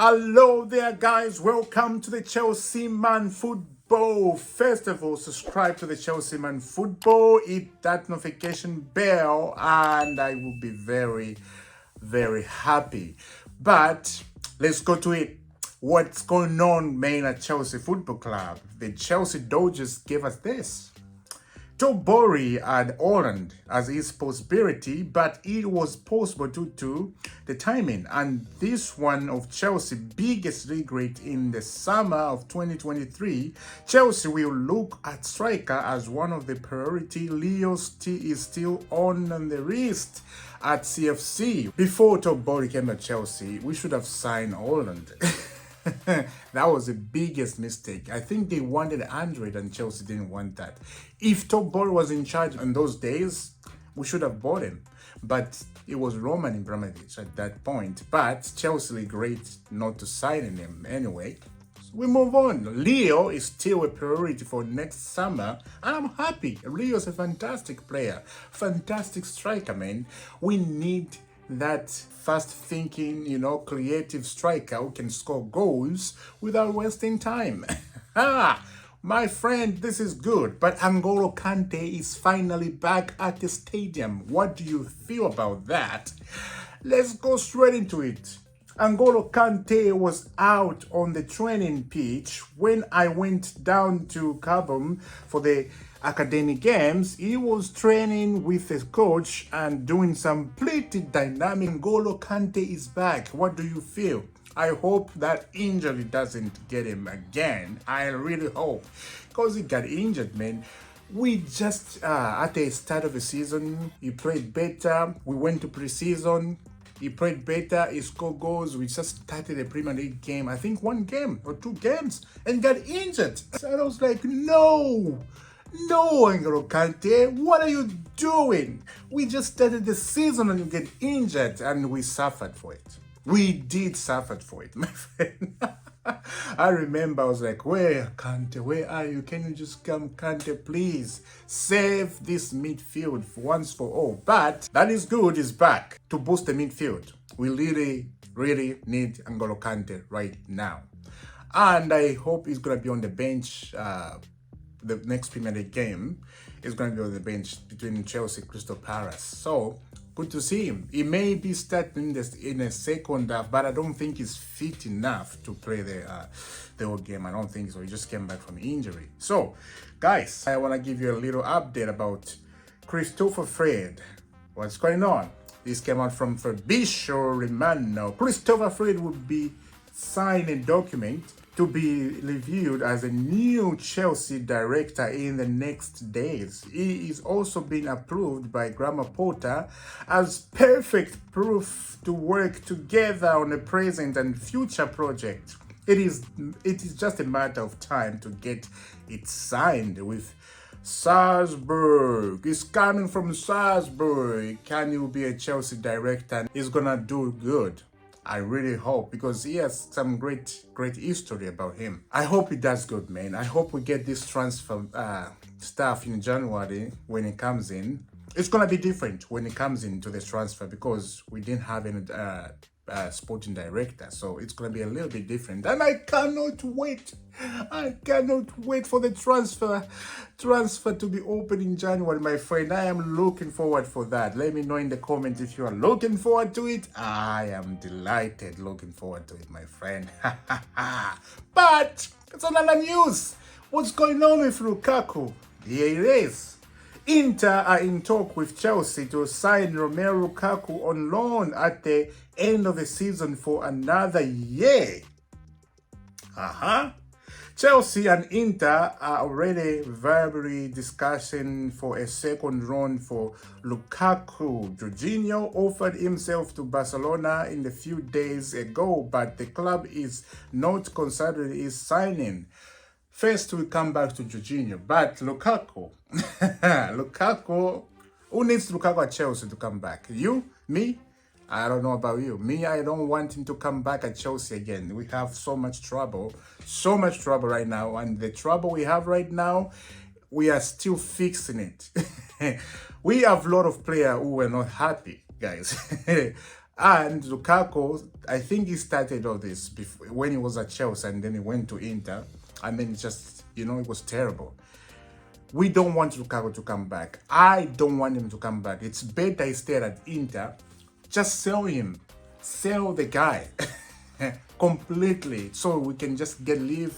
Hello there, guys. Welcome to the Chelsea Man Football. First of all, subscribe to the Chelsea Man Football, hit that notification bell, and I will be very, very happy. But let's go to it. What's going on, man, at Chelsea Football Club? The Chelsea Dodgers gave us this. Tobori had Holland as his possibility, but it was possible due to the timing. And this one of Chelsea's biggest regret in the summer of 2023, Chelsea will look at striker as one of the priority. Leao is still on the list at CFC. Before Tobori came to Chelsea, we should have signed Holland. That was the biggest mistake. I think they wanted 100 and Chelsea didn't want that. If Tobor was in charge in those days, we should have bought him. But it was Roman Abramovich at that point. But Chelsea regret not to sign him anyway. So we move on. Leao is still a priority for next summer. And I'm happy. Leo's a fantastic player. Fantastic striker, man. We need that fast thinking, creative striker who can score goals without wasting time. My friend, this is good. But N'Golo Kante is finally back at the stadium. What do you feel about that? Let's go straight into it. N'Golo Kante was out on the training pitch when I went down to Carbon for the academic games. He was training with his coach and doing some pretty dynamic. N'Golo Kante is back. What do you feel? I hope that injury doesn't get him again. I really hope, because he got injured, man. We just at the start of the season, he played better. We went to preseason. He played better, he scored goals. We just started a Premier League game, I think 1 game or 2 games, and got injured. So I was like, no, N'Golo Kante, what are you doing? We just started the season and you get injured, and we suffered for it. We did suffer for it, my friend. I remember I was like, where, Kante, where are you? Can you just come, Kante, please? Save this midfield once for all. But that is good, is back to boost the midfield. We really, really need N'Golo Kante right now. And I hope he's going to be on the bench the next Premier League game. He's going to be on the bench between Chelsea and Crystal Palace. So, good to see him. He may be starting in a second half, but I don't think he's fit enough to play the whole game. I don't think so. He just came back from injury. So, guys, I want to give you a little update about Christopher Fred. What's going on? This came out from Fabrizio Romano. Christopher Fred would be signing a document to be reviewed as a new Chelsea director in the next days. He is also being approved by Graham Potter as perfect proof to work together on a present and future project. It is just a matter of time to get it signed with Salzburg. He's coming from Salzburg. Can you be a Chelsea director? He's gonna do good. I really hope, because he has some great history about him. I hope he does good, man. I hope we get this transfer stuff in January when it comes in. It's gonna be different when it comes into the transfer, because we didn't have any sporting director, so it's gonna be a little bit different. And I cannot wait. I cannot wait for the transfer to be open in January, my friend. I am looking forward for that. Let me know in the comments if you are looking forward to it. I am delighted looking forward to it, my friend. But it's another news. What's going on with Lukaku? Here it is. Inter are in talk with Chelsea to sign Romelu Lukaku on loan at the end of the season for another year. Chelsea and Inter are already verbally discussing for a second loan for Lukaku. Jorginho offered himself to Barcelona in a few days ago, but the club is not considering his signing. First, we come back to Jorginho, but Lukaku. Lukaku, who needs Lukaku at Chelsea to come back? You? Me? I don't know about you. Me, I don't want him to come back at Chelsea again. We have so much trouble right now. And the trouble we have right now, we are still fixing it. We have a lot of players who were not happy, guys. And Lukaku, I think he started all this before, when he was at Chelsea, and then he went to Inter, and then it was terrible. We don't want Lukaku to come back. I don't want him to come back. It's better he stayed at Inter. Just sell him. Sell the guy completely, so we can just leave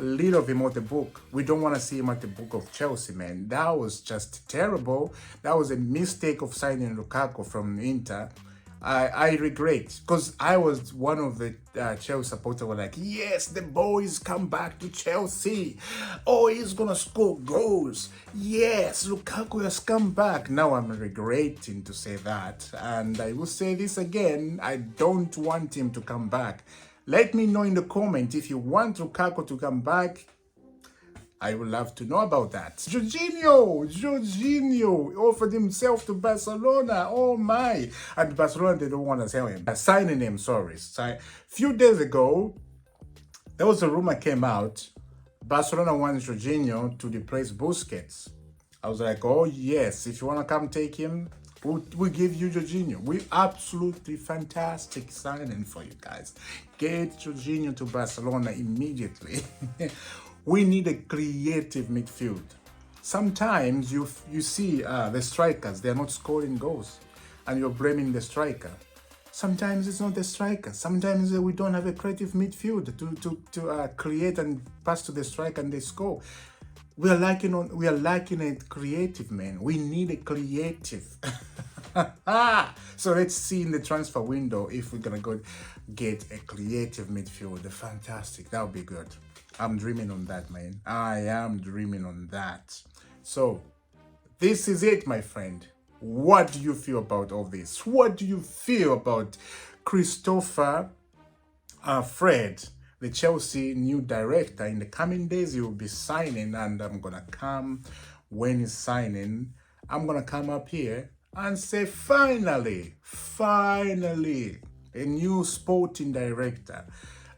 a little of him out the book. We don't want to see him at the book of Chelsea, man. That was just terrible. That was a mistake of signing Lukaku from Inter. I regret, because I was one of the Chelsea supporters who were like, yes, the boys come back to Chelsea. Oh, he's going to score goals. Yes, Lukaku has come back. Now I'm regretting to say that. And I will say this again. I don't want him to come back. Let me know in the comment if you want Lukaku to come back. I would love to know about that. Jorginho offered himself to Barcelona. Oh my. And Barcelona, they don't want to sell him. Signing him, sorry. Few days ago, there was a rumor came out. Barcelona wants Jorginho to replace Busquets. I was like, oh yes, if you want to come take him, we'll give you Jorginho. We absolutely fantastic signing for you guys. Get Jorginho to Barcelona immediately. We need a creative midfield. Sometimes you see the strikers, they're not scoring goals, and you're blaming the striker. Sometimes it's not the striker. Sometimes we don't have a creative midfield to create and pass to the striker and they score. We are lacking a creative, man. We need a creative. So let's see in the transfer window if we're gonna go get a creative midfield. Fantastic. That would be good. I'm dreaming on that, man. I am dreaming on that. So this is it, my friend. What do you feel about all this? What do you feel about Christopher Fred, the Chelsea new director? In the coming days, he will be signing, and I'm gonna come when he's signing. I'm gonna come up here and say, finally, a new sporting director.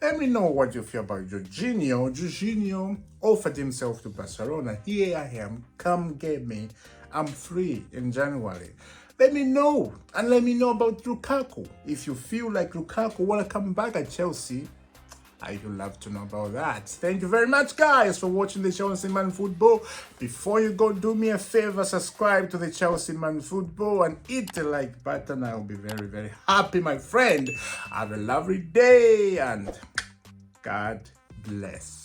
Let me know what you feel about Jorginho. Jorginho offered himself to Barcelona. Here I am. Come get me. I'm free in January. Let me know. And let me know about Lukaku. If you feel like Lukaku want to come back at Chelsea, I would love to know about that. Thank you very much, guys, for watching the Chelsea Man Football. Before you go, do me a favor, subscribe to the Chelsea Man Football and hit the like button. I'll be very, very happy, my friend. Have a lovely day and God bless.